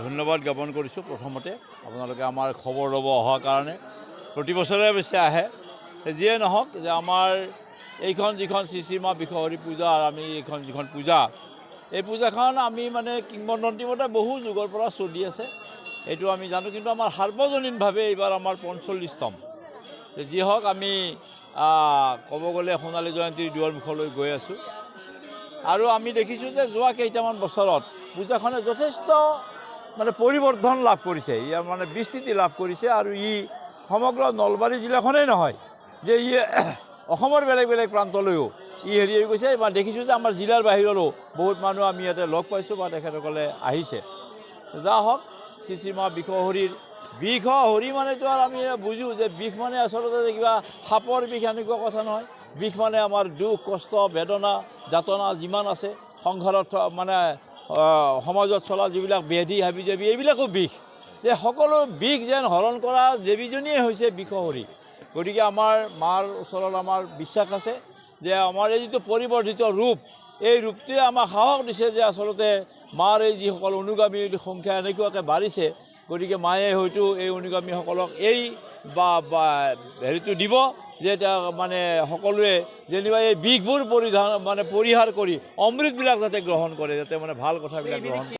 ধন্যবাদ জ্ঞাপন কৰিছোঁ। প্ৰথমতে আপোনালোকে আমাৰ খবৰ ল'ব অহাৰ কাৰণে প্ৰতি বছৰে বেছি আহে। যিয়ে নহওক যে আমাৰ এইখন যিখন শ্ৰী মা বিশ্বহৰি পূজা আৰু আমি এইখন যিখন পূজা, এই পূজাখন আমি মানে কিংবদন্তিমতে বহু যুগৰ পৰা চলি আছে, এইটো আমি জানো। কিন্তু আমাৰ সাৰ্বজনীনভাৱে এইবাৰ আমাৰ 45তম। যি হওক আমি ক'ব গ'লে সোণালী জয়ন্তীৰ দুৱাৰমুখলৈ গৈ আছোঁ আৰু আমি দেখিছোঁ যে যোৱা কেইটামান বছৰত পূজাখনে যথেষ্ট মানে পৰিৱৰ্ধন লাভ কৰিছে, ইয়াৰ মানে বিস্তৃতি লাভ কৰিছে। আৰু ই সমগ্ৰ নলবাৰী জিলাখনেই নহয়, যে ই অসমৰ বেলেগ বেলেগ প্ৰান্তলৈও ই হেৰি হৈ গৈছে। বা দেখিছোঁ যে আমাৰ জিলাৰ বাহিৰলৈও বহুত মানুহ আমি ইয়াতে লগ পাইছোঁ বা তেখেতসকলে আহিছে। যা হওক, শ্ৰী মা বিশ্বহৰিৰ বিশ্বহৰি মানেতো আৰু আমি বুজোঁ যে বিষ মানে আচলতে কিবা সাপৰ বিষ, এনেকুৱা কথা নহয়। বিষ মানে আমাৰ দুখ, কষ্ট, বেদনা, যাতনা যিমান আছে সংসাৰত, মানে সমাজত চলা যিবিলাক ব্যাধি হাবি জাবি, এইবিলাকো বিষ। যে সকলো বিষ যেন হৰণ কৰা দেৱীজনীয়ে হৈছে বিশ্বহৰি। গতিকে আমাৰ মাৰ ওচৰত আমাৰ বিশ্বাস আছে যে আমাৰ এই যিটো পৰিৱৰ্ধিত ৰূপ, এই ৰূপটোৱে আমাক সাহস দিছে যে আচলতে মাৰ এই যিসকল অনুগামীৰ সংখ্যা এনেকুৱাকৈ বাঢ়িছে, গতিকে মায়ে হয়তো এই অনুগামীসকলক এই হেৰিটো দিব যে এতিয়া মানে সকলোৱে যেনিবা এই বিষবোৰ পৰিহাৰ কৰি অমৃতবিলাক যাতে গ্ৰহণ কৰে, যাতে মানে ভাল কথাবিলাক গ্ৰহণ কৰে।